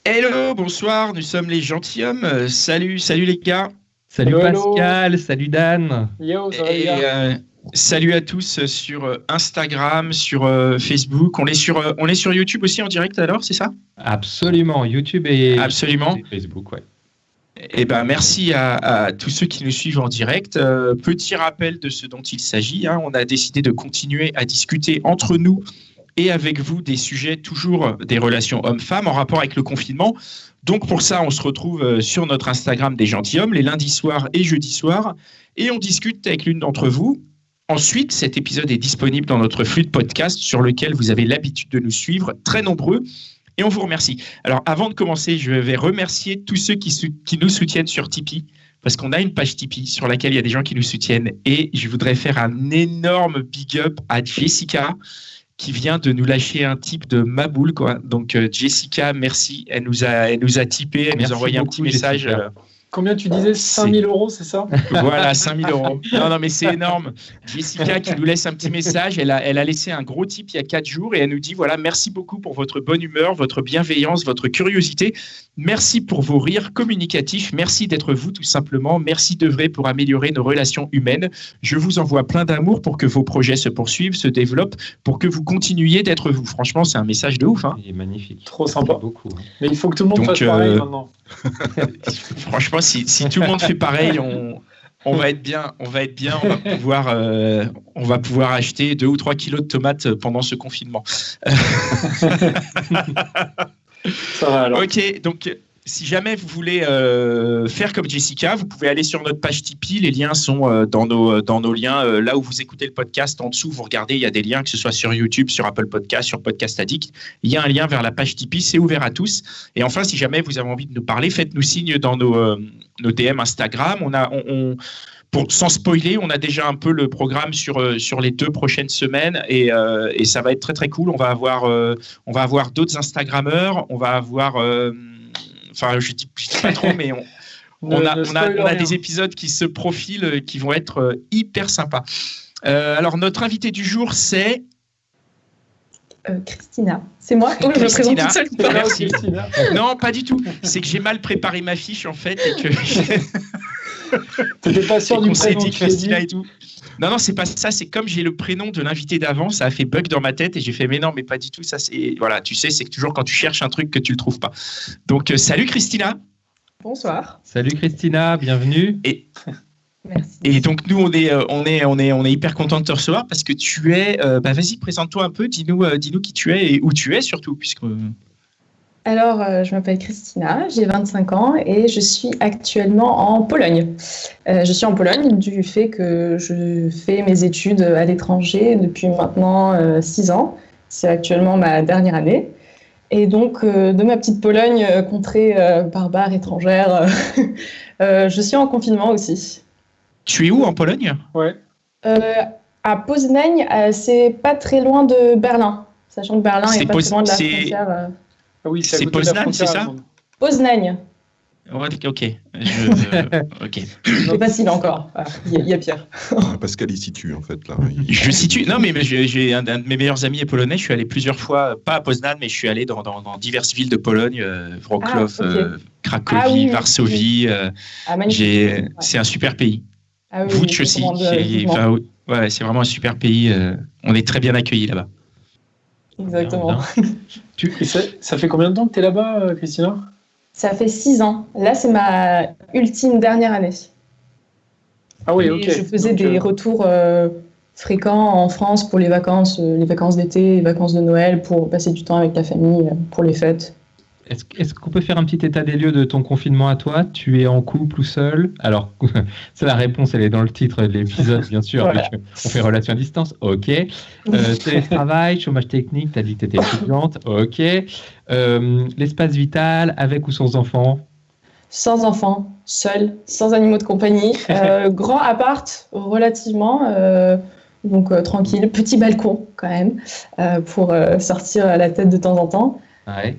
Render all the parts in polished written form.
Hello, bonsoir, nous sommes les gentilshommes. Salut les gars. Salut Hello. Pascal, salut Dan. Yo, ça va les Et gars? salut à tous sur Instagram, sur Facebook. On est sur YouTube aussi en direct alors, c'est ça? Absolument, YouTube et Absolument. Facebook, ouais. Eh ben, merci à tous ceux qui nous suivent en direct. Petit rappel de ce dont il s'agit. On a décidé de continuer à discuter entre nous et avec vous des sujets toujours des relations hommes-femmes en rapport avec le confinement. Donc pour ça, on se retrouve sur notre Instagram des gentilshommes les lundis soirs et jeudis soirs et on discute avec l'une d'entre vous. Ensuite, cet épisode est disponible dans notre flux de podcast sur lequel vous avez l'habitude de nous suivre, très nombreux, et on vous remercie. Alors avant de commencer, je vais remercier tous ceux qui nous soutiennent sur Tipeee, parce qu'on a une page Tipeee sur laquelle il y a des gens qui nous soutiennent, et je voudrais faire un énorme big up à Jessica, qui vient de nous lâcher un tip de ma boule, quoi. Donc Jessica, merci. Elle nous a tipé, elle nous a envoyé un petit message. Combien tu disais? 5 000 euros, c'est ça? Voilà, 5 000 euros. Non, mais c'est énorme. Jessica qui nous laisse un petit message. Elle a laissé un gros tip il y a 4 jours et elle nous dit voilà, merci beaucoup pour votre bonne humeur, votre bienveillance, votre curiosité. Merci pour vos rires communicatifs. Merci d'être vous, tout simplement. Merci d'œuvrer pour améliorer nos relations humaines. Je vous envoie plein d'amour pour que vos projets se poursuivent, se développent, pour que vous continuiez d'être vous. Franchement, c'est un message de ouf. Il est magnifique. Trop sympa. Beaucoup. Mais il faut que tout le monde fasse pareil maintenant. Franchement, si tout le monde fait pareil, on va être bien. On va pouvoir acheter 2 ou 3 kilos de tomates pendant ce confinement. Ça va alors. Ok, donc si jamais vous voulez faire comme Jessica, vous pouvez aller sur notre page Tipeee. Les liens sont dans nos liens. Là où vous écoutez le podcast, en dessous, vous regardez, il y a des liens, que ce soit sur YouTube, sur Apple Podcast, sur Podcast Addict. Il y a un lien vers la page Tipeee, c'est ouvert à tous. Et enfin, si jamais vous avez envie de nous parler, faites-nous signe dans nos DM Instagram. Sans spoiler, on a déjà un peu le programme sur les 2 prochaines semaines et ça va être très très cool. On va avoir d'autres Instagrammeurs, on va avoir je dis pas trop, mais on a des épisodes qui se profilent, qui vont être hyper sympas. Alors notre invité du jour c'est Christina. C'est moi? Je me présente toute seule. Merci. Non, pas du tout. C'est que j'ai mal préparé ma fiche en fait et que t'étais pas sûr du prénom de Christina et tout. Non, c'est pas ça. C'est comme j'ai le prénom de l'invité d'avant, ça a fait bug dans ma tête et j'ai fait mais non, mais pas du tout. Ça c'est voilà, tu sais, c'est toujours quand tu cherches un truc que tu le trouves pas. Donc salut Christina. Bonsoir. Salut Christina, bienvenue. Merci. Et donc nous on est hyper content de te recevoir parce que tu es. Vas-y, présente-toi un peu. Dis-nous qui tu es et où tu es surtout puisque. Alors, je m'appelle Christina, j'ai 25 ans et je suis actuellement en Pologne. Je suis en Pologne du fait que je fais mes études à l'étranger depuis maintenant 6 ans. C'est actuellement ma dernière année. Et donc, de ma petite Pologne, contrée barbare, étrangère, je suis en confinement aussi. Tu es où en Pologne? Ouais. À Poznań, c'est pas très loin de Berlin. Sachant que Berlin est pas très loin de la frontière. Ah oui, c'est Poznań, c'est ça? Poznań. Ok. Ok. C'est facile encore. Il y a pire. Pascal y situe en fait là. Je situe. Non, mais j'ai un de mes meilleurs amis est polonais. Je suis allé plusieurs fois, pas à Poznań, mais je suis allé dans diverses villes de Pologne, Wrocław, Cracovie, Varsovie. C'est un super pays. Łódź aussi. Ouais, c'est vraiment un super pays. On est très bien accueillis là-bas. Exactement. Ça fait combien de temps que tu es là-bas, Christina? Ça fait 6 ans. Là, c'est ma ultime dernière année. Ah oui, ok. Je faisais des retours fréquents en France pour les vacances d'été, les vacances de Noël, pour passer du temps avec la famille, pour les fêtes. Est-ce qu'on peut faire un petit état des lieux de ton confinement à toi? Tu es en couple ou seul? Alors, c'est la réponse, elle est dans le titre de l'épisode, bien sûr. Voilà. On fait relation à distance, ok. Télétravail, chômage technique, tu as dit que tu étais étudiante, ok. L'espace vital, avec ou sans enfants? Sans enfants, seul, sans animaux de compagnie. Grand appart, relativement, donc tranquille. Petit balcon, quand même, pour sortir la tête de temps en temps. Ouais.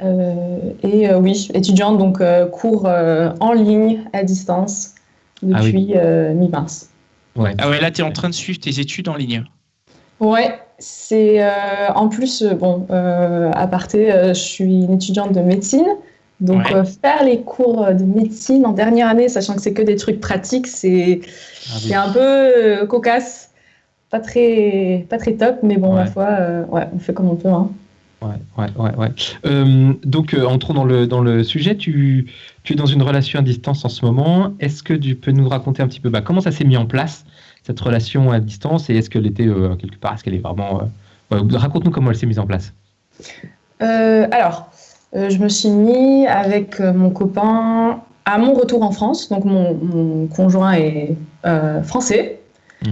Oui, étudiante, donc cours en ligne, à distance, depuis mi-mars. Ouais. Ah ouais, là, tu es en train de suivre tes études en ligne. Ouais, c'est en plus, aparté, je suis une étudiante de médecine Donc, Ouais. faire les cours de médecine en dernière année, sachant que c'est que des trucs pratiques, c'est un peu cocasse. Pas très top, mais bon, Ouais. ma foi, on fait comme on peut. Hein. Ouais. Donc, entrons dans le sujet. Tu es dans une relation à distance en ce moment. Est-ce que tu peux nous raconter un petit peu comment ça s'est mis en place, cette relation à distance, et est-ce qu'elle était quelque part, est-ce qu'elle est vraiment... raconte-nous comment elle s'est mise en place. Alors, je me suis mis avec mon copain à mon retour en France. Donc, mon conjoint est français.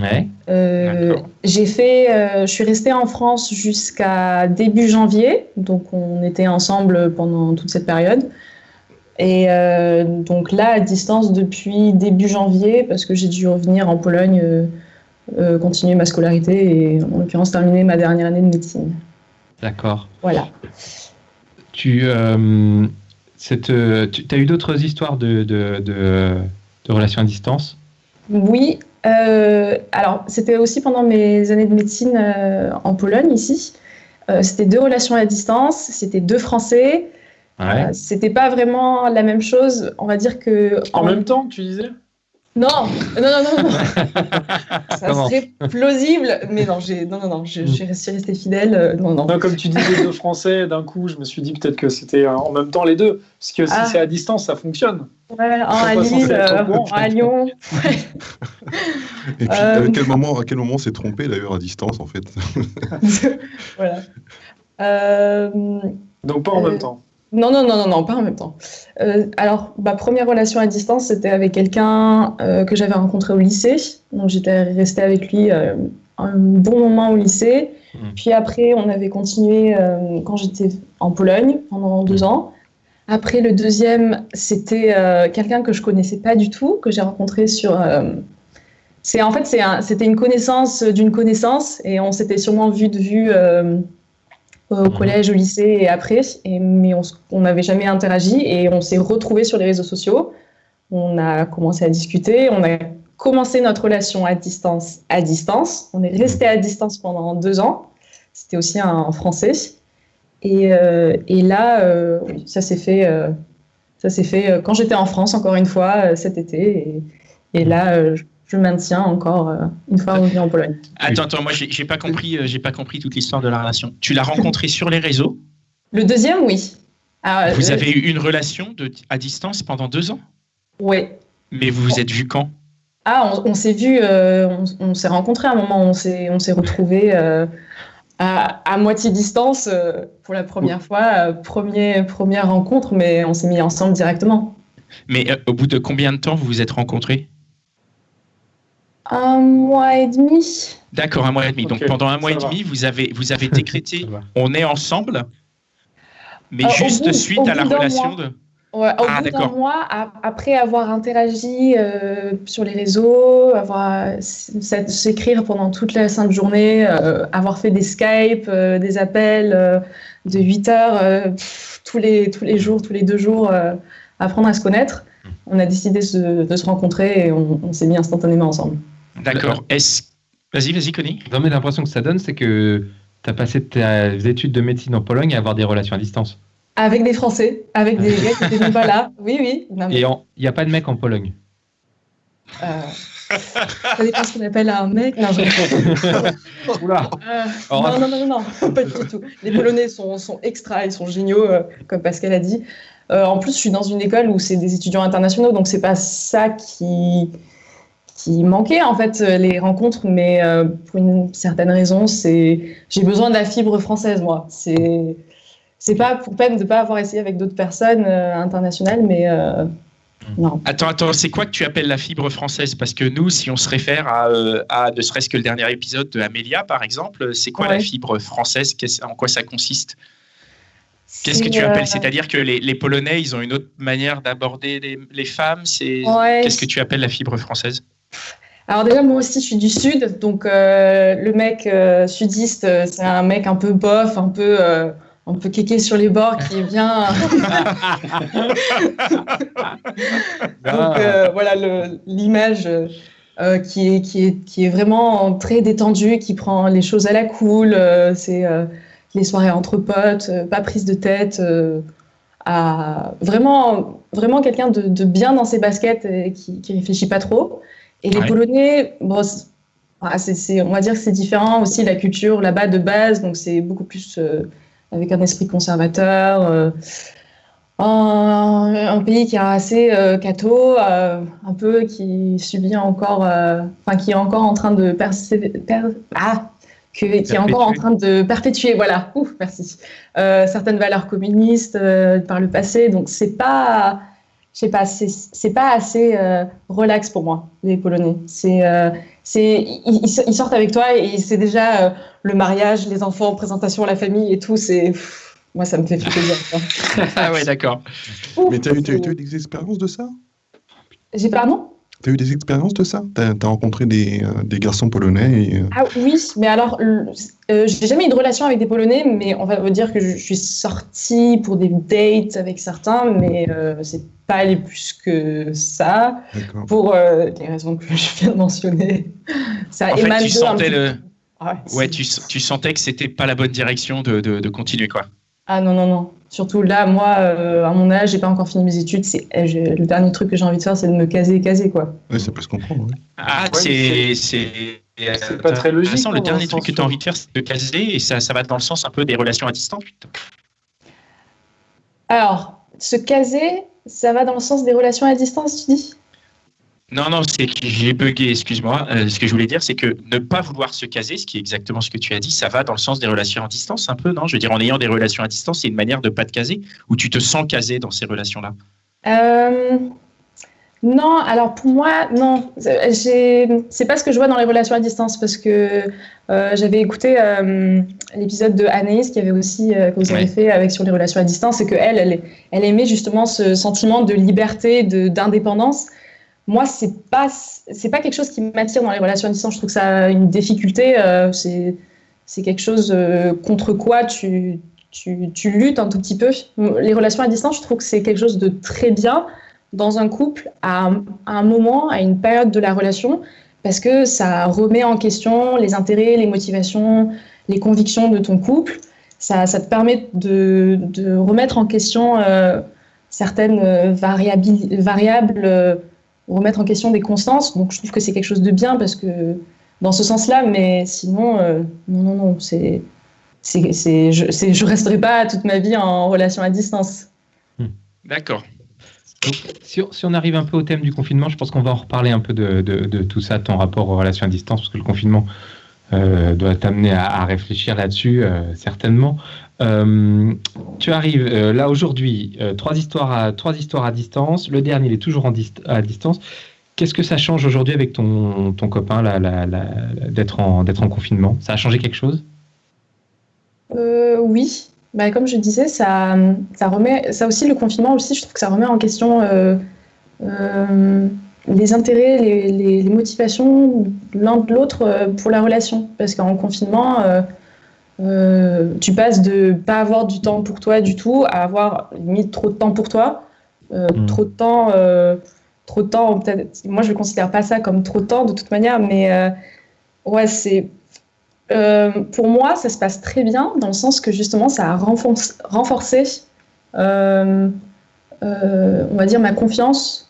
Ouais. D'accord. Je suis restée en France jusqu'à début janvier. Donc, on était ensemble pendant toute cette période. Et donc là, à distance depuis début janvier, parce que j'ai dû revenir en Pologne, continuer ma scolarité et en l'occurrence terminer ma dernière année de médecine. D'accord. Voilà. Tu as eu d'autres histoires de relations à distance? Oui. Alors, c'était aussi pendant mes années de médecine en Pologne, ici. C'était 2 relations à distance, c'était 2 Français. Ouais. C'était pas vraiment la même chose. On va dire que... En même temps, tu disais? Non. Ça Comment serait plausible, mais non, je suis restée fidèle. Non. Non, comme tu disais 2 Français, d'un coup, je me suis dit peut-être que c'était en même temps les deux. Parce que si c'est à distance, ça fonctionne. Ouais, un à Ils sont pas Lille, censés être au courant. un à Lyon. Ouais. Et puis, à quel moment s'est trompé d'ailleurs à distance en fait? Voilà. Donc pas en même temps. Non, pas en même temps. Alors, ma première relation à distance, c'était avec quelqu'un que j'avais rencontré au lycée. Donc, j'étais restée avec lui un bon moment au lycée. Puis après, on avait continué quand j'étais en Pologne pendant 2 ans. Après, le deuxième, c'était quelqu'un que je connaissais pas du tout, que j'ai rencontré sur... C'était une connaissance d'une connaissance, et on s'était sûrement vu de vue au collège, au lycée et après, mais on n'avait jamais interagi, et on s'est retrouvés sur les réseaux sociaux. On a commencé à discuter, on a commencé notre relation à distance. On est resté à distance pendant 2 ans. C'était aussi un Français. Et là, oui, ça s'est fait quand j'étais en France, encore une fois, cet été. Et là, je maintiens encore une fois revenu en Pologne. Attends, moi j'ai pas compris toute l'histoire de la relation. Tu l'as rencontré sur les réseaux? Le deuxième, oui. Alors, Vous avez eu une relation à distance pendant 2 ans? Oui. Mais vous vous êtes vus quand? On s'est vus, on s'est rencontrés à un moment, on s'est retrouvés à moitié distance pour la première fois, première rencontre, mais on s'est mis ensemble directement. Mais au bout de combien de temps vous vous êtes rencontrés? 1 mois et demi. D'accord, 1 mois et demi. Donc Ok, pendant 1 mois et ça va. demi, vous avez décrété Ça va. on est ensemble, mais Au juste bout- suite au à la bout d'un relation mois. de... Ouais, au Ah, bout d'un d'accord. mois, après avoir interagi sur les réseaux, s'écrire pendant toute la sainte journée, avoir fait des Skype, des appels de 8 heures tous les jours, tous les 2 jours, apprendre à se connaître, on a décidé de se rencontrer et on s'est mis instantanément ensemble. D'accord. Vas-y, Connie. Non, mais l'impression que ça donne, c'est que tu as passé tes études de médecine en Pologne à avoir des relations à distance. Avec des Français, avec des gars qui n'étaient pas là. Oui. Non, mais, Et il n'y a pas de mec en Pologne. ça dépend ce qu'on appelle un mec. Non, Oula. Non, pas du tout. Les Polonais sont extra, ils sont géniaux, comme Pascal a dit. En plus, je suis dans une école où c'est des étudiants internationaux, donc c'est pas ça qui manquait en fait, les rencontres, mais pour une certaine raison, j'ai besoin de la fibre française, moi. C'est pas pour peine de pas avoir essayé avec d'autres personnes internationales, mais non. Attends, c'est quoi que tu appelles la fibre française? Parce que nous, si on se réfère à ne serait-ce que le dernier épisode de Amélia, par exemple, c'est quoi la fibre française? En quoi ça consiste? Qu'est-ce que tu appelles? C'est-à-dire que les Polonais, ils ont une autre manière d'aborder les femmes. Qu'est-ce que tu appelles la fibre française? Alors déjà, moi aussi, je suis du Sud, donc le mec sudiste, c'est un mec un peu bof, un peu kéké sur les bords, qui vient... Donc voilà l'image qui est vraiment très détendue, qui prend les choses à la cool, c'est les soirées entre potes, pas prise de tête, vraiment, vraiment quelqu'un de bien dans ses baskets et qui réfléchit pas trop. Et les Polonais, bon, on va dire que c'est différent aussi, la culture là-bas de base, donc c'est beaucoup plus avec un esprit conservateur. Un pays qui est assez catho, un peu qui subit encore, qui est encore en train de qui est encore en train de perpétuer, voilà, merci, certaines valeurs communistes par le passé. Donc c'est pas, je sais pas, c'est pas assez relax pour moi, les Polonais. Ils sortent avec toi et c'est déjà le mariage, les enfants, présentation, la famille et tout. Moi, ça me fait plaisir. Ah ouais, d'accord. Mais t'as eu des expériences de ça? J'ai pardon? T'as eu des expériences de ça? T'as rencontré des garçons polonais Ah oui, mais alors, j'ai jamais eu de relation avec des Polonais, mais on va dire que je suis sortie pour des dates avec certains, mais c'est pas allé plus que ça, pour les raisons que je viens de mentionner. Ça en fait, tu sentais tu sentais que c'était pas la bonne direction de continuer, quoi. Ah non. Surtout là, moi, à mon âge, j'ai pas encore fini mes études. Le dernier truc que j'ai envie de faire, c'est de me caser, quoi. Oui, ça peut se comprendre. Oui. Ah, ouais, c'est pas très logique. Le dernier truc que tu as envie de faire, c'est de caser, et ça va dans le sens un peu des relations à distance. Alors, se caser, ça va dans le sens des relations à distance, tu dis? Non, c'est que j'ai bugué, excuse-moi. Ce que je voulais dire, c'est que ne pas vouloir se caser, ce qui est exactement ce que tu as dit, ça va dans le sens des relations à distance un peu, non? Je veux dire, en ayant des relations à distance, c'est une manière de ne pas te caser, ou tu te sens casé dans ces relations-là? Non, alors pour moi, non. C'est pas ce que je vois dans les relations à distance, parce que j'avais écouté l'épisode de Anaïs que vous avez fait sur les relations à distance, et qu'elle aimait justement ce sentiment de liberté, d'indépendance. Moi, c'est pas quelque chose qui m'attire dans les relations à distance. Je trouve que ça a une difficulté. C'est quelque chose contre quoi tu luttes un tout petit peu. Les relations à distance, je trouve que c'est quelque chose de très bien dans un couple à un moment, à une période de la relation, parce que ça remet en question les intérêts, les motivations, les convictions de ton couple. Ça te permet de remettre en question certaines variables, remettre en question des constances. Donc je trouve que c'est quelque chose de bien, parce que dans ce sens-là, mais sinon, non, je resterai pas toute ma vie en relation à distance. D'accord. Donc, si on arrive un peu au thème du confinement, je pense qu'on va en reparler un peu de tout ça, ton rapport aux relations à distance, parce que le confinement doit t'amener à réfléchir là-dessus, certainement. Tu arrives là aujourd'hui, 3 histoires à distance. Le dernier, il est toujours à distance. Qu'est-ce que ça change aujourd'hui avec ton copain d'être en confinement? Ça a changé quelque chose? Oui. Comme je disais, ça remet, ça aussi, le confinement aussi, je trouve que ça remet en question les intérêts, les motivations l'un de l'autre pour la relation. Parce qu'en confinement, tu passes de pas avoir du temps pour toi du tout à avoir limite trop de temps pour toi. Trop de temps, peut-être, moi je ne considère pas ça comme trop de temps de toute manière, mais c'est... pour moi, ça se passe très bien dans le sens que justement, ça a renforcé, on va dire, la confiance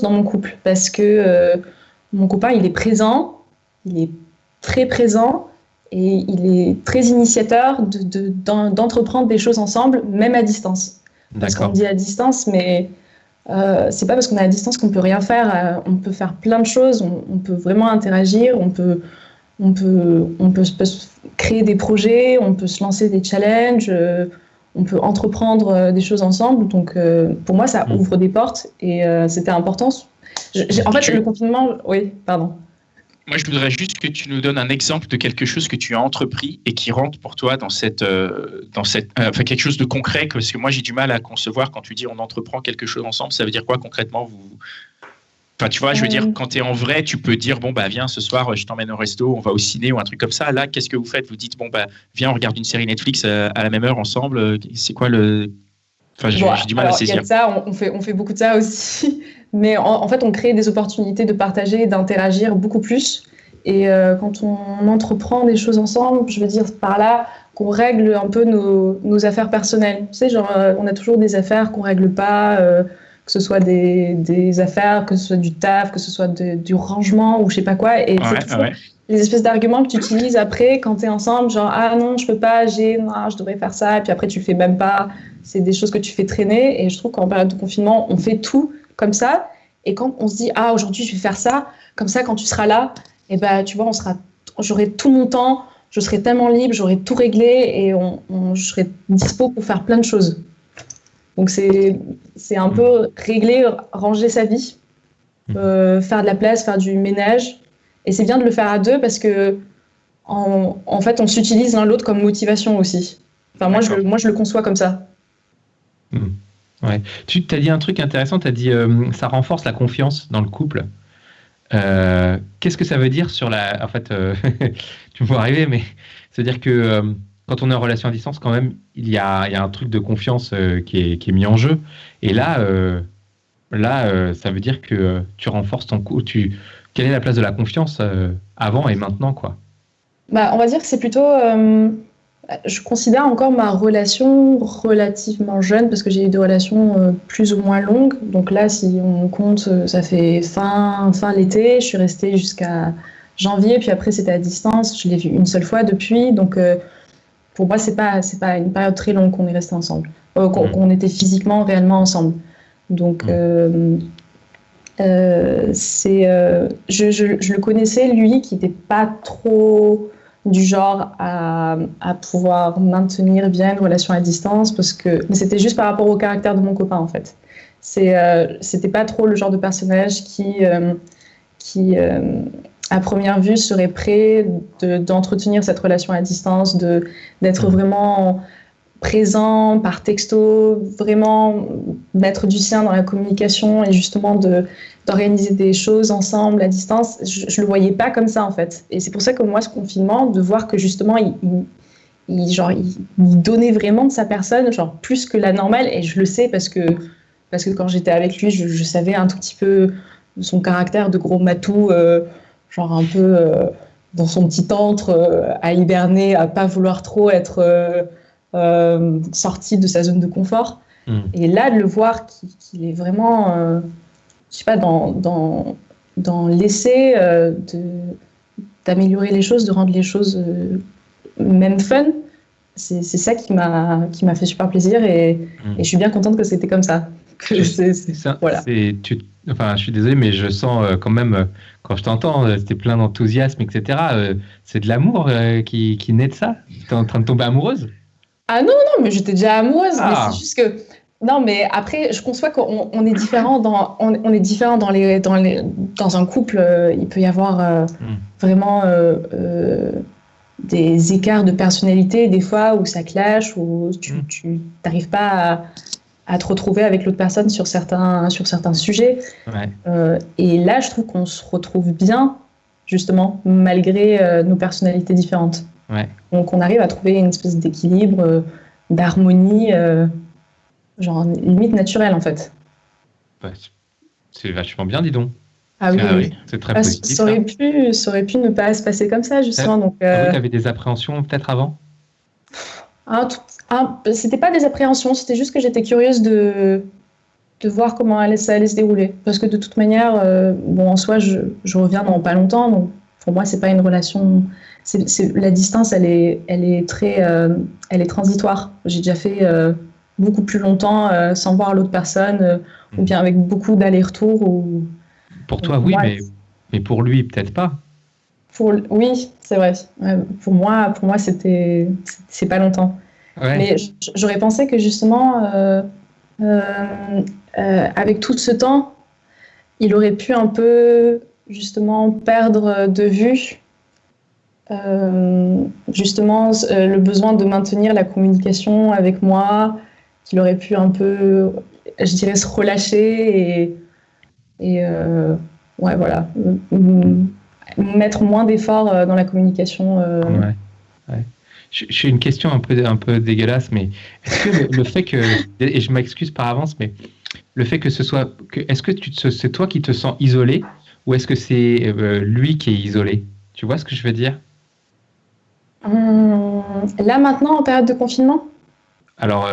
dans mon couple, parce que mon copain, il est présent, il est très présent et il est très initiateur d'entreprendre des choses ensemble, même à distance. Parce qu'on dit à distance, mais c'est pas parce qu'on est à distance qu'on peut rien faire. On peut faire plein de choses, on peut vraiment interagir, on peut créer des projets, on peut se lancer des challenges, on peut entreprendre des choses ensemble. Donc, pour moi, ça ouvre des portes et c'était important. En fait, le confinement... Oui, pardon. Moi, je voudrais juste que tu nous donnes un exemple de quelque chose que tu as entrepris et qui rentre pour toi dans quelque chose de concret, parce que moi, j'ai du mal à concevoir quand tu dis on entreprend quelque chose ensemble. Ça veut dire quoi concrètement? Enfin, tu vois, je veux dire, quand tu es en vrai, tu peux dire, viens, ce soir, je t'emmène au resto, on va au ciné ou un truc comme ça. Là, qu'est-ce que vous faites? Vous dites, viens, on regarde une série Netflix à la même heure ensemble. C'est quoi le... Enfin, j'ai du mal à saisir. Il y a de ça, on fait beaucoup de ça aussi. Mais en fait, on crée des opportunités de partager et d'interagir beaucoup plus. Et quand on entreprend des choses ensemble, je veux dire par là qu'on règle un peu nos affaires personnelles. Tu sais, genre, on a toujours des affaires qu'on règle pas, que ce soit des affaires, que ce soit du taf, que ce soit du rangement ou je sais pas quoi. Et c'est toujours les espèces d'arguments que tu utilises après quand tu es ensemble, genre ah non, je peux pas, non, je devrais faire ça, et puis après tu le fais même pas. C'est des choses que tu fais traîner. Et je trouve qu'en période de confinement, on fait tout comme ça. Et quand on se dit ah aujourd'hui je vais faire ça, comme ça quand tu seras là, et ben tu vois, j'aurai tout mon temps. Je serais tellement libre, j'aurais tout réglé et je serais dispo pour faire plein de choses. Donc c'est un peu régler, ranger sa vie, faire de la place, faire du ménage. Et c'est bien de le faire à deux parce que en fait on s'utilise l'un l'autre comme motivation aussi. Enfin moi je le conçois comme ça. Ouais. Tu t'as dit un truc intéressant, tu as dit ça renforce la confiance dans le couple. Qu'est-ce que ça veut dire sur la... En fait, tu me vois arriver, mais c'est-à-dire que quand on est en relation à distance, quand même, il y a un truc de confiance qui est mis en jeu. Et là, ça veut dire que tu renforces ton couple. Quelle est la place de la confiance avant et maintenant, quoi? On va dire que c'est plutôt... je considère encore ma relation relativement jeune parce que j'ai eu des relations plus ou moins longues. Donc là, si on compte, ça fait fin l'été. Je suis restée jusqu'à janvier, puis après c'était à distance. Je l'ai vu une seule fois depuis. Donc pour moi, c'est pas une période très longue qu'on est resté ensemble, qu'on était physiquement réellement ensemble. Donc je le connaissais, lui, qui n'était pas trop du genre à pouvoir maintenir bien une relation à distance mais c'était juste par rapport au caractère de mon copain en fait. C'était pas trop le genre de personnage qui à première vue serait prêt d'entretenir cette relation à distance, d'être vraiment présent par texto, vraiment mettre du sien dans la communication et justement d'organiser des choses ensemble à distance. Je le voyais pas comme ça en fait. Et c'est pour ça que moi, ce confinement, de voir que justement il donnait vraiment de sa personne, genre plus que la normale. Et je le sais parce que quand j'étais avec lui, je savais un tout petit peu son caractère de gros matou, genre un peu dans son petit antre, à hiberner, à pas vouloir trop être sorti de sa zone de confort. Et là, de le voir qu'il est vraiment... je sais pas, dans l'essai d'améliorer les choses, de rendre les choses même fun, c'est ça qui m'a fait super plaisir et je suis bien contente que c'était comme ça. Voilà. Enfin, je suis désolé, mais je sens quand même, quand je t'entends, c'était plein d'enthousiasme, etc. C'est de l'amour qui naît de ça? T'es en train de tomber amoureuse? Ah non, mais j'étais déjà amoureuse, mais c'est juste que... Non, mais après, je conçois qu'on est différent dans un couple. Il peut y avoir vraiment des écarts de personnalité, des fois où ça clash, où tu n'arrives pas à te retrouver avec l'autre personne sur certains sujets. Ouais. Et là, je trouve qu'on se retrouve bien, justement, malgré nos personnalités différentes. Ouais. Donc, on arrive à trouver une espèce d'équilibre, d'harmonie. Genre limite naturel en fait. Ouais, c'est vachement bien, dis donc. Ah oui. C'est très positif. Ça aurait pu ne pas se passer comme ça justement. Donc. Tu avais des appréhensions peut-être avant? C'était pas des appréhensions, c'était juste que j'étais curieuse de voir comment ça allait se dérouler. Parce que de toute manière, en soi, je reviens dans pas longtemps, donc pour moi c'est pas une relation. La distance, elle est très, elle est transitoire. J'ai déjà fait beaucoup plus longtemps sans voir l'autre personne ou bien avec beaucoup d'allers-retours. Pour toi, oui, mais pour lui, peut-être pas. Oui, c'est vrai. Pour moi, c'est pas longtemps. Ouais. Mais j'aurais pensé que justement, avec tout ce temps, il aurait pu un peu justement perdre de vue justement le besoin de maintenir la communication avec moi, qu'il aurait pu un peu, je dirais, se relâcher et voilà, mettre moins d'efforts dans la communication. Ouais. J'ai une question un peu dégueulasse, mais est-ce que le fait que, et je m'excuse par avance, mais le fait que ce soit, est-ce que c'est toi qui te sens isolé ou est-ce que c'est lui qui est isolé? Tu vois ce que je veux dire? Là, maintenant, en période de confinement? Alors,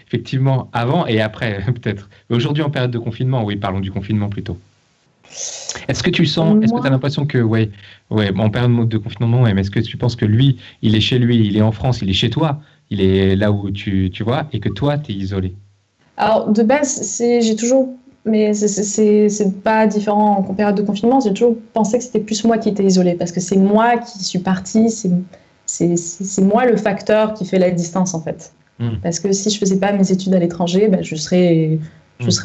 effectivement, avant et après, peut-être. Mais aujourd'hui, en période de confinement, oui, parlons du confinement plutôt. Est-ce que tu as l'impression que, ouais, en période de confinement, ouais, mais est-ce que tu penses que lui, il est chez lui, il est en France, il est chez toi, il est là où tu vois, et que toi, tu es isolé? Alors, de base, j'ai toujours... Mais c'est pas différent en période de confinement. J'ai toujours pensé que c'était plus moi qui étais isolée, parce que c'est moi qui suis partie, c'est moi le facteur qui fait la distance, en fait. Parce que si je faisais pas mes études à l'étranger, ben, je serais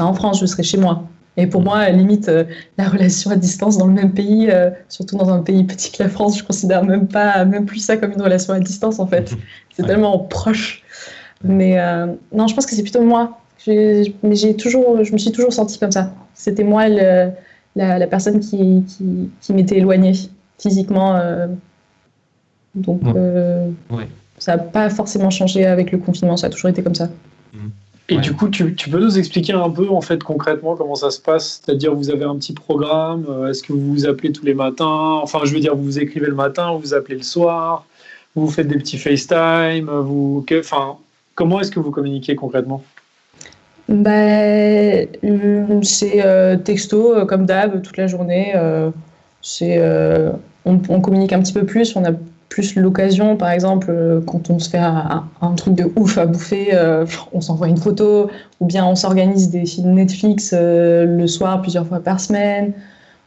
en France, je serais chez moi. Et pour moi, limite, la relation à distance dans le même pays, surtout dans un pays petit que la France, je considère même plus ça comme une relation à distance, en fait. C'est tellement proche. Mais non, je pense que c'est plutôt moi. Je me suis toujours sentie comme ça. C'était moi la personne qui m'était éloignée physiquement. Donc, ça n'a pas forcément changé avec le confinement, ça a toujours été comme ça. Et du coup, tu peux nous expliquer un peu, en fait, concrètement, comment ça se passe? C'est-à-dire, vous avez un petit programme, est-ce que vous vous appelez tous les matins? Enfin, je veux dire, vous vous écrivez le matin, vous vous appelez le soir, vous faites des petits FaceTime, comment est-ce que vous communiquez concrètement? C'est texto, comme d'hab, toute la journée. On communique un petit peu plus, on a plus l'occasion, par exemple, quand on se fait un truc de ouf à bouffer, on s'envoie une photo, ou bien on s'organise des films Netflix le soir plusieurs fois par semaine,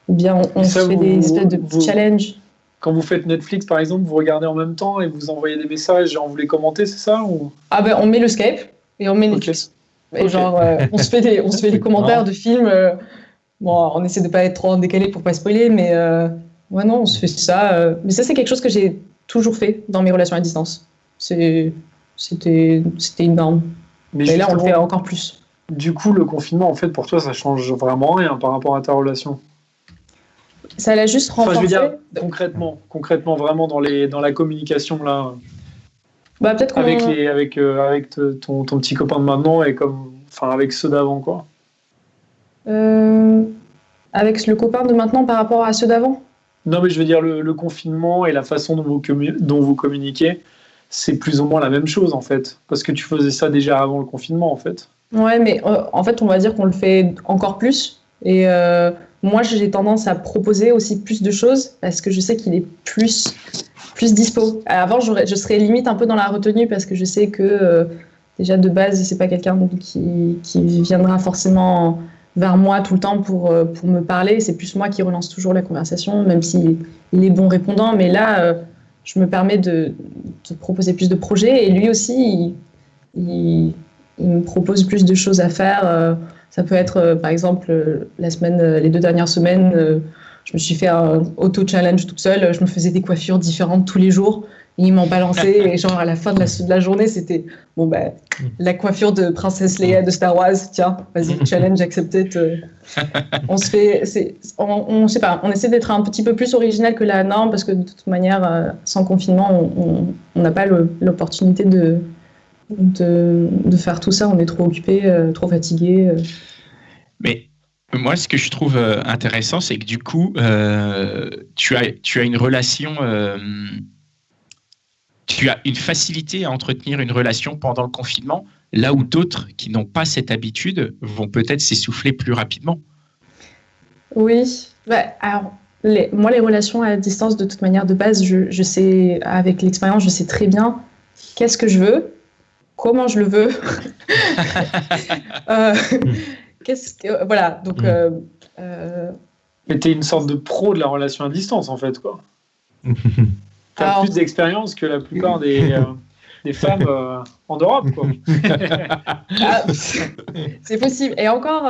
ou bien on se fait des espèces de petits challenges. Quand vous faites Netflix, par exemple, vous regardez en même temps et vous envoyez des messages, genre vous les commentez, c'est ça ou... Ah ben, on met le Skype et on met Netflix. Et genre, on se fait des commentaires de films. Bon, on essaie de pas être trop en décalé pour pas spoiler, mais ouais, non, on se fait ça. Mais ça, c'est quelque chose que j'ai toujours fait dans mes relations à distance. C'était une norme. Mais là, on le fait encore plus. Du coup, le confinement, en fait, pour toi, ça change vraiment rien par rapport à ta relation. Ça l'a juste renforcé. Enfin, je veux dire, concrètement, vraiment dans la communication là. Bah, peut-être avec ton petit copain de maintenant et avec ceux d'avant, quoi. Avec le copain de maintenant par rapport à ceux d'avant? Non, mais je veux dire, le confinement et la façon dont vous communiquez, c'est plus ou moins la même chose, en fait. Parce que tu faisais ça déjà avant le confinement, en fait. Ouais, mais en fait, on va dire qu'on le fait encore plus. Et moi, j'ai tendance à proposer aussi plus de choses parce que je sais qu'il est plus dispo. Avant, je serais limite un peu dans la retenue parce que je sais que déjà de base, c'est pas quelqu'un qui viendra forcément vers moi tout le temps pour me parler. C'est plus moi qui relance toujours la conversation, même s'il est bon répondant. Mais là, je me permets de proposer plus de projets et lui aussi, il me propose plus de choses à faire. Ça peut être, par exemple, les 2 dernières semaines, je me suis fait un auto-challenge toute seule. Je me faisais des coiffures différentes tous les jours. Et ils m'ont balancé. Et genre, à la fin de la journée, c'était la coiffure de Princesse Leia de Star Wars. Tiens, vas-y, challenge accepté. On se fait. On sait pas, on essaie d'être un petit peu plus original que la norme parce que de toute manière, sans confinement, on n'a pas l'opportunité de faire tout ça. On est trop occupé, trop fatigué. Mais. Moi, ce que je trouve intéressant, c'est que du coup, tu as une relation, tu as une facilité à entretenir une relation pendant le confinement, là où d'autres qui n'ont pas cette habitude vont peut-être s'essouffler plus rapidement. Oui, alors moi, les relations à distance, de toute manière, de base, je sais, avec l'expérience, je sais très bien qu'est-ce que je veux, comment je le veux. Voilà, donc... Mais t'es une sorte de pro de la relation à distance, en fait, quoi. T'as plus d'expérience que la plupart des femmes en Europe, quoi. C'est possible. Et encore,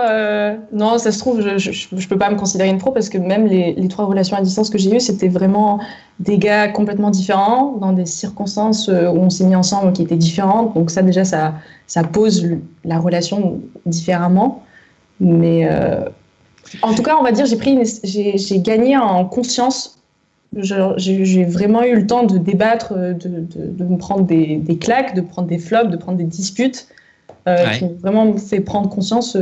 non, ça se trouve, je peux pas me considérer une pro parce que même les 3 relations à distance que j'ai eues, c'était vraiment des gars complètement différents, dans des circonstances où on s'est mis ensemble qui étaient différentes. Donc ça, déjà, ça pose la relation différemment. Mais en tout cas, on va dire, j'ai gagné en conscience. J'ai vraiment eu le temps de débattre, de me prendre des claques, de prendre des flops, de prendre des disputes, qui m'ont vraiment fait prendre conscience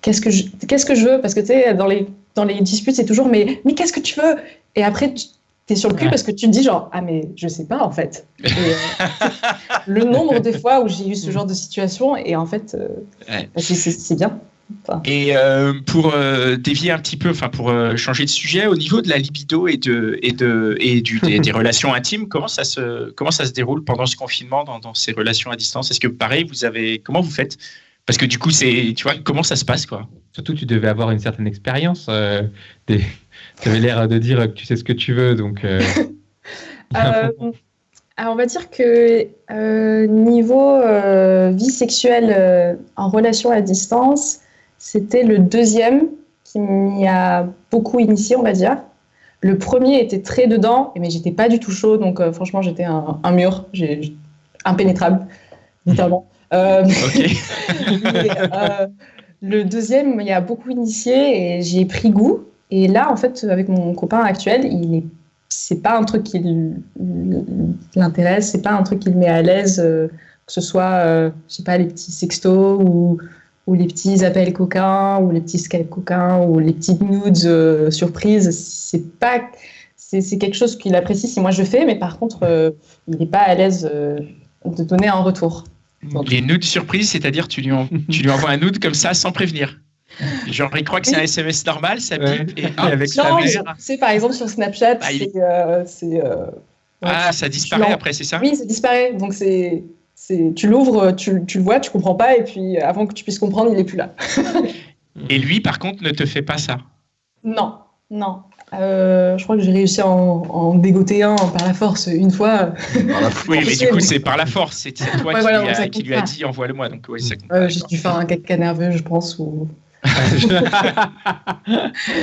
qu'est-ce que je veux. Parce que tu sais, dans les disputes, c'est toujours mais qu'est-ce que tu veux? Et après, t'es sur le cul parce que tu te dis genre, ah mais je sais pas en fait. Et, le nombre de fois où j'ai eu ce genre de situation, et en fait, c'est bien. Enfin. Et pour dévier un petit peu, enfin pour changer de sujet, au niveau de la libido et des relations intimes, comment ça se déroule pendant ce confinement dans ces relations à distance? Est-ce que pareil, comment vous faites? Parce que du coup, tu vois, comment ça se passe, quoi? Surtout, tu devais avoir une certaine expérience. Tu avais l'air de dire que tu sais ce que tu veux, donc. Alors on va dire que niveau vie sexuelle en relation à distance, c'était le deuxième qui m'y a beaucoup initié, on va dire. Le premier était très dedans, mais j'étais pas du tout chaud, donc franchement j'étais un mur, impénétrable, littéralement. Ok. Mais, le deuxième m'y a beaucoup initié et j'y ai pris goût. Et là, en fait, avec mon copain actuel, c'est pas un truc qui l'intéresse, c'est pas un truc qui le met à l'aise, que ce soit, je sais pas, les petits sextos ou les petits appels coquins, ou les petits Skype coquins, ou les petites nudes surprises. C'est quelque chose qu'il apprécie si moi je fais, mais par contre, il n'est pas à l'aise de donner un retour. Donc, les nudes surprises, c'est-à-dire tu lui envoies un nude comme ça sans prévenir. Genre, il croit que c'est un SMS normal, ça pipe, et avec sa mère. Tu sais, par exemple, sur Snapchat, ça disparaît après, c'est ça? Oui, ça disparaît. Donc, tu l'ouvres, tu le vois, tu comprends pas, et puis avant que tu puisses comprendre, il est plus là. Et lui, par contre, ne te fait pas ça? Non. Je crois que j'ai réussi à en dégoter un par la force une fois. Oui, mais du coup, c'est par la force. C'est toi qui lui a dit envoie-le-moi. Donc, ça compte. J'ai dû faire un caca nerveux, je pense.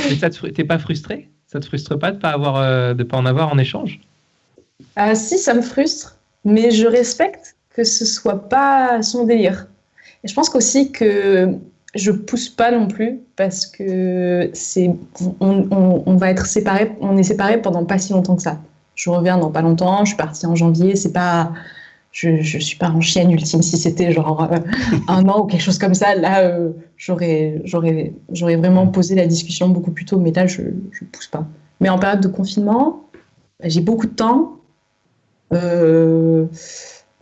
Et t'es pas frustré? Ça te frustre pas de pas en avoir en échange? Si, ça me frustre, mais je respecte que ce soit pas son délire. Et je pense qu'aussi que je pousse pas non plus parce que on va être séparés, on est séparés pendant pas si longtemps que ça. Je reviens dans pas longtemps, je suis partie en janvier, c'est pas, je suis pas en chienne ultime. Si c'était genre un an ou quelque chose comme ça, là j'aurais vraiment posé la discussion beaucoup plus tôt, mais là je pousse pas. Mais en période de confinement, j'ai beaucoup de temps.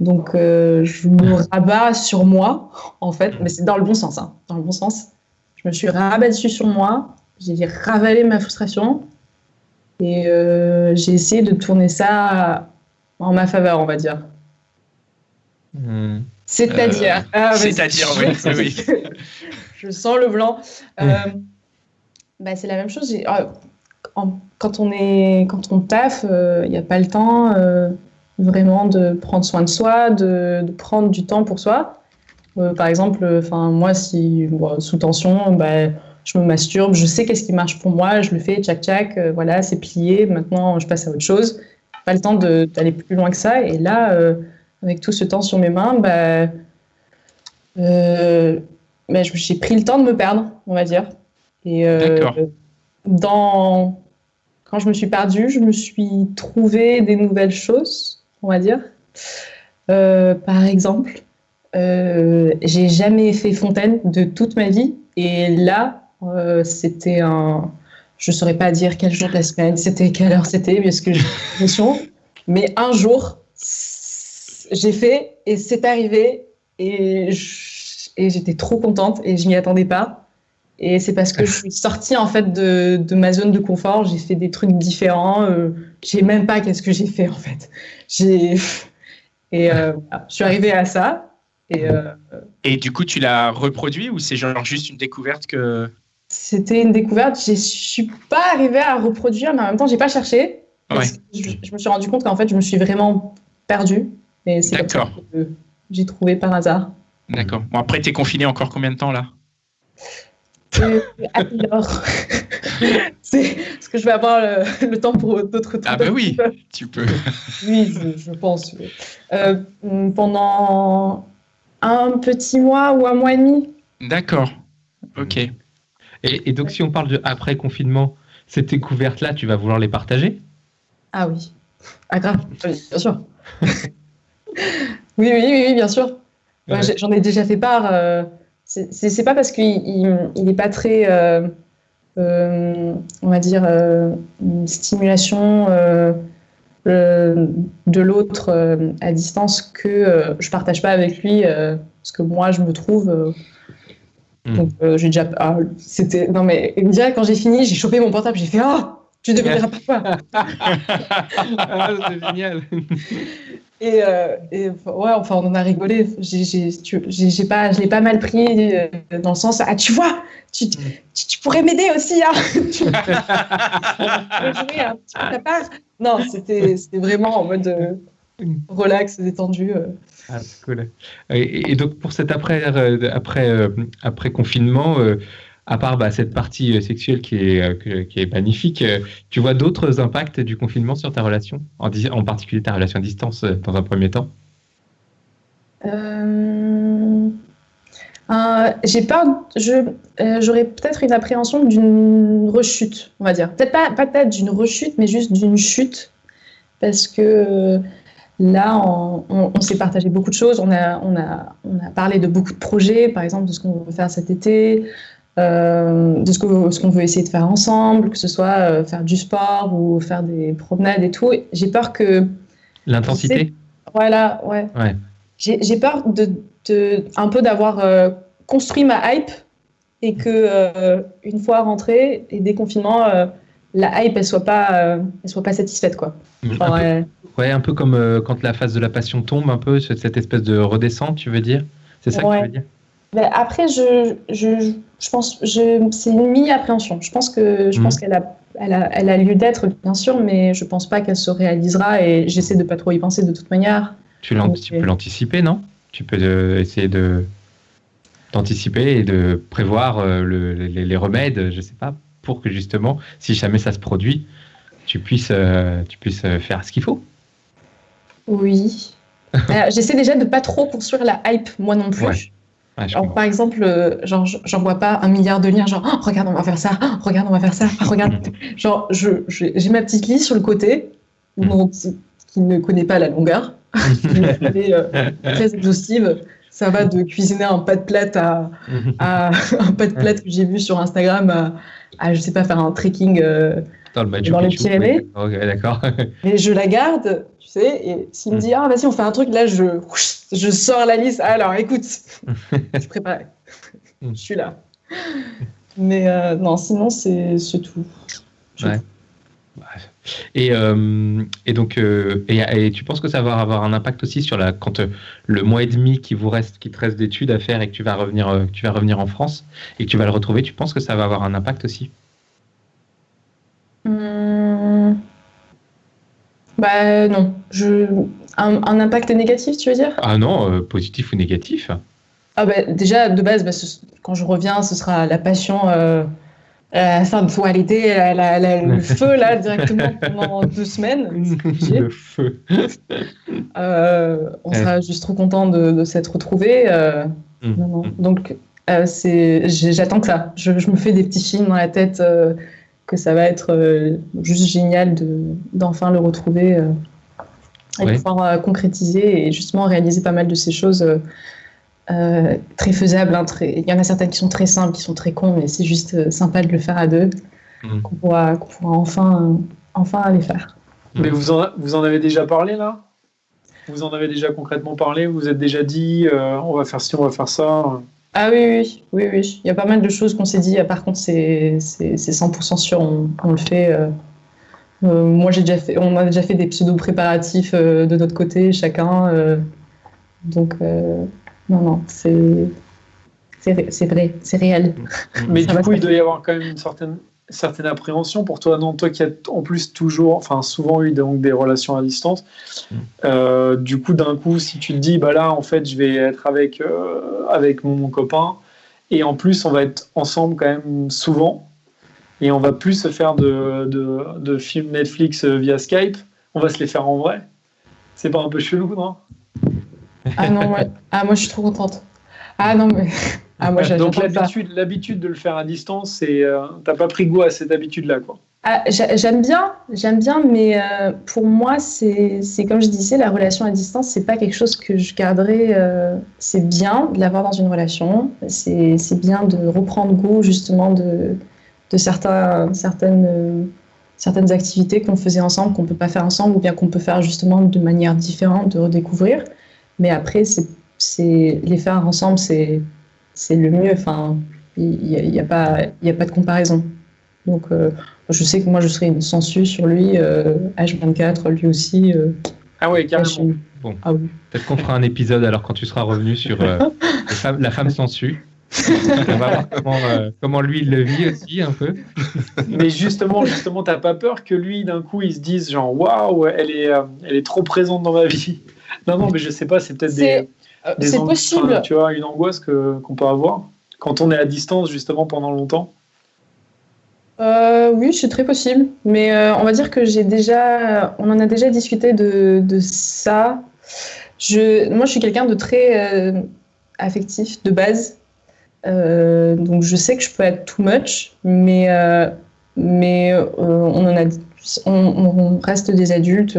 Donc, je me rabats sur moi, en fait, mais c'est dans le bon sens, hein, dans le bon sens. Je me suis rabattue sur moi, j'ai ravalé ma frustration et j'ai essayé de tourner ça en ma faveur, on va dire. C'est-à-dire, oui. Je sens le blanc. C'est la même chose. Quand on taffe, il n'y a pas le temps. Vraiment de prendre soin de soi, de prendre du temps pour soi. Par exemple, moi, sous tension, je me masturbe, je sais qu'est-ce qui marche pour moi, je le fais, tchac, voilà, c'est plié, maintenant je passe à autre chose. Pas le temps d'aller plus loin que ça. Et là, avec tout ce temps sur mes mains, j'ai pris le temps de me perdre, on va dire. Et quand je me suis perdue, je me suis trouvé des nouvelles choses, on va dire. Par exemple, j'ai jamais fait fontaine de toute ma vie. Et là, c'était je ne saurais pas dire quel jour de la semaine, c'était quelle heure c'était, parce que j'ai l'impression. Mais un jour, j'ai fait et c'est arrivé. Et j'étais trop contente et je m'y attendais pas. Et c'est parce que je suis sortie en fait de ma zone de confort, j'ai fait des trucs différents, je sais même pas qu'est-ce que j'ai fait en fait. Je suis arrivée à ça. Et du coup, tu l'as reproduit ou c'est genre juste une découverte que... C'était une découverte, je suis pas arrivée à reproduire, mais en même temps, j'ai pas cherché. Parce que je me suis rendu compte qu'en fait, je me suis vraiment perdue. Et c'est comme ça que j'ai trouvé par hasard. D'accord. Bon, après, t'es confinée encore combien de temps là? Alors, c'est parce que je vais avoir le temps pour d'autres trucs. Ah bah oui, tu peux. Oui, je pense. Pendant un petit mois ou un mois et demi. D'accord. Ok. Et donc, si on parle de après confinement, ces découvertes-là, tu vas vouloir les partager? Ah oui. Ah grave. Oui, bien sûr. oui, bien sûr. Ouais. J'en ai déjà fait part. C'est pas parce qu'il n'est pas très on va dire, une stimulation de l'autre à distance que je partage pas avec lui, ce que moi je me trouve. Donc j'ai déjà. C'était. Non mais déjà quand j'ai fini, j'ai chopé mon portable, j'ai fait tu deviendras papa. C'est génial. Et ouais, enfin, on en a rigolé. Je l'ai pas mal pris dans le sens, tu vois, tu pourrais m'aider aussi, hein. Tu peux jouer un petit peu ta part. Non, c'était vraiment en mode relax, détendu. C'est cool. Et donc pour cet après confinement, à part cette partie sexuelle qui est magnifique, tu vois d'autres impacts du confinement sur ta relation, en particulier ta relation à distance dans un premier temps? J'ai peur, j'aurais peut-être une appréhension d'une rechute, on va dire. Peut-être pas peut-être d'une rechute, mais juste d'une chute, parce que là, on s'est partagé beaucoup de choses. On a parlé de beaucoup de projets, par exemple de ce qu'on veut faire cet été. De ce qu'on veut essayer de faire ensemble, que ce soit faire du sport ou faire des promenades et tout. J'ai peur que... L'intensité ? Voilà, ouais. J'ai peur un peu d'avoir construit ma hype et que une fois rentrée et déconfinement, la hype, elle soit pas satisfaite, quoi. Un peu comme quand la phase de la passion tombe, un peu, cette espèce de redescente, tu veux dire ? C'est ça que tu veux dire ? Ben après, je pense, c'est une mini-appréhension. Je pense qu'elle a lieu d'être, bien sûr, mais je pense pas qu'elle se réalisera et j'essaie de pas trop y penser de toute manière. Tu peux l'anticiper, non ? Tu peux essayer d'anticiper et de prévoir les remèdes, je sais pas, pour que justement, si jamais ça se produit, tu puisses faire ce qu'il faut. Oui. J'essaie déjà de pas trop construire la hype, moi non plus. Ouais. Alors, par exemple, j'envoie pas 1 milliard de liens, genre regarde, on va faire ça, regarde, on va faire ça, regarde. Genre, j'ai ma petite liste sur le côté, qui ne connaît pas la longueur, elle est très exhaustive. Ça va de cuisiner un pâte plate à un pâte plate que j'ai vu sur Instagram à je sais pas, faire un trekking dans les Pyrénées. Oui. Ok, d'accord. Mais je la garde, tu sais, et s'il me dit vas-y, on fait un truc, là, je sors la liste. Alors, écoute, je suis préparée. Je suis là. Mais non, sinon, c'est tout. Ouais. Et donc, tu penses que ça va avoir un impact aussi sur quand le mois et demi qui te reste d'études à faire et que tu vas revenir en France et que tu vas le retrouver, tu penses que ça va avoir un impact aussi? Bah non. Un impact négatif, tu veux dire? Ah non, positif ou négatif? Ah bah, déjà, de base, quand je reviens, ce sera la passion, la sensualité, le feu, là, directement pendant 2 semaines. Le feu. On sera juste trop content de s'être retrouvés. Non. Donc, j'attends que ça. Je me fais des petits films dans la tête que ça va être juste génial d'enfin le retrouver et pouvoir concrétiser et justement réaliser pas mal de ces choses très faisables. Il y en a certaines qui sont très simples, qui sont très cons, mais c'est juste sympa de le faire à deux, qu'on pourra enfin les faire. Mais vous en avez déjà parlé là ? Vous en avez déjà concrètement parlé ? Vous vous êtes déjà dit on va faire ci, on va faire ça ? Ah oui. Il y a pas mal de choses qu'on s'est dit. Par contre, c'est 100% sûr, on le fait. Moi, on a déjà fait des pseudo-préparatifs de notre côté, chacun. Donc, non, c'est vrai, c'est réel. Mais du coup, il doit y avoir quand même une certaine appréhension pour toi, non ? Toi qui as en plus souvent eu donc des relations à distance, du coup, d'un coup, si tu te dis, bah là, en fait, je vais être avec mon copain, et en plus, on va être ensemble quand même souvent, et on va plus se faire de films Netflix via Skype, on va se les faire en vrai. C'est pas un peu chelou, non ? Ah non, moi je suis trop contente. Ah non, mais... moi, donc l'habitude de le faire à distance, t'as pas pris goût à cette habitude-là, quoi. J'aime bien, mais pour moi, c'est comme je disais, la relation à distance, c'est pas quelque chose que je garderai. C'est bien de l'avoir dans une relation, c'est bien de reprendre goût justement de certaines activités qu'on faisait ensemble, qu'on ne peut pas faire ensemble, ou bien qu'on peut faire justement de manière différente, de redécouvrir. Mais après, les faire ensemble, c'est le mieux. Enfin, il n'y a pas de comparaison. Donc, je sais que moi, je serai une sangsue sur lui, H24, lui aussi. Ah ouais, carrément. Bon, Ah oui. peut-être qu'on fera un épisode alors quand tu seras revenu sur la femme sangsue. On va voir comment lui il le vit aussi un peu. Mais justement, t'as pas peur que lui, d'un coup, il se dise genre waouh, elle est trop présente dans ma vie. Non, mais je sais pas, c'est peut-être des possible. Tu vois, une angoisse qu'on peut avoir quand on est à distance justement pendant longtemps. Oui, c'est très possible. Mais on va dire que on en a déjà discuté de ça. Moi, je suis quelqu'un de très affectif de base. Donc je sais que je peux être too much, mais on reste des adultes,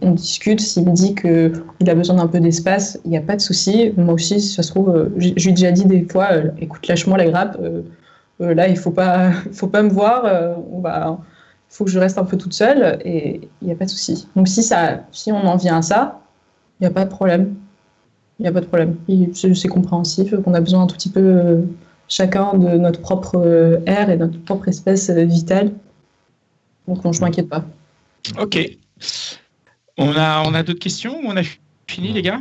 on discute. S'il me dit qu'il a besoin d'un peu d'espace, il n'y a pas de souci. Moi aussi, si ça se trouve, je lui ai déjà dit des fois, écoute, lâche-moi la grappe. Là, il faut pas me voir. Il faut que je reste un peu toute seule et il n'y a pas de souci. Donc si on en vient à ça, il n'y a pas de problème. Il n'y a pas de problème. C'est compréhensif qu'on a besoin un tout petit peu chacun de notre propre air et notre propre espèce vitale. Donc non, je ne m'inquiète pas. Ok. On a d'autres questions ou on a fini, les gars?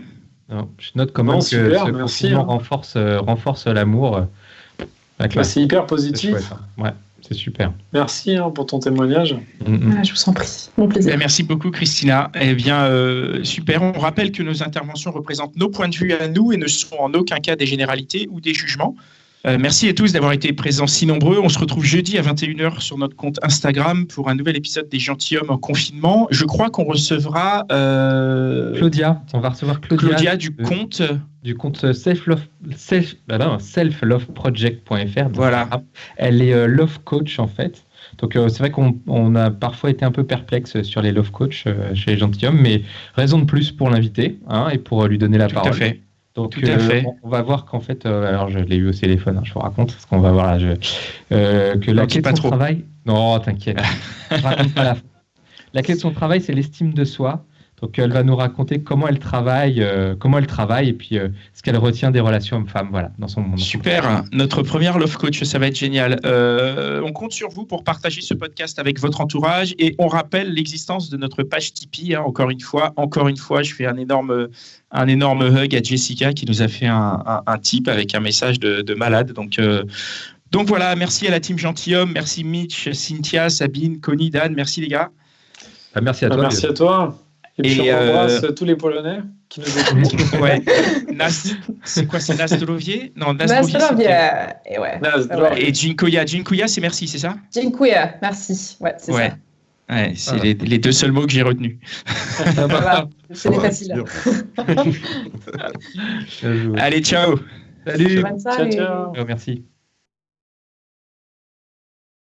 Non, je note quand même que ce confinement renforce l'amour. C'est hyper positif. C'est chouette, hein. Ouais, c'est super. Merci pour ton témoignage. Je vous en prie, mon plaisir. Merci beaucoup, Christina. Eh bien, super. On rappelle que nos interventions représentent nos points de vue à nous et ne sont en aucun cas des généralités ou des jugements. Merci à tous d'avoir été présents si nombreux. On se retrouve jeudi à 21h sur notre compte Instagram pour un nouvel épisode des Gentilshommes en confinement. Je crois qu'on recevra Claudia. On va recevoir Claudia du compte selfloveproject.fr. Voilà. Elle est love coach en fait. Donc c'est vrai qu'on a parfois été un peu perplexe sur les love coach chez les Gentilshommes, mais raison de plus pour l'inviter et pour lui donner la parole. Tout à fait. Donc, tout à fait. On va voir qu'en fait, alors je l'ai eu au téléphone, je vous raconte ce qu'on va voir là. Que la clé de son travail. Non, t'inquiète. Je raconte pas la fin. La clé de son travail, c'est l'estime de soi. Donc, elle va nous raconter comment elle travaille et puis ce qu'elle retient des relations hommes-femmes, voilà, dans son monde. Super, notre première Love Coach, ça va être génial. On compte sur vous pour partager ce podcast avec votre entourage et on rappelle l'existence de notre page Tipeee. Encore une fois, je fais un énorme hug à Jessica qui nous a fait un tip avec un message de malade. Donc voilà, merci à la team Gentilhomme, merci Mitch, Cynthia, Sabine, Connie, Dan, merci les gars. Merci à toi. Merci à toi. Et puis on embrasse tous les Polonais qui nous écoutent. Ouais. C'est quoi, c'est Nastolovier? Non, Nastolovier. Et ouais. Et Dziękuję. Dziękuję, c'est merci, c'est ça? Dziękuję, merci. Ouais, c'est ça. Ouais, c'est les deux seuls mots que j'ai retenus. Voilà, c'est les faciles. Allez, ciao. Salut. Bonne soirée. Ciao. Merci.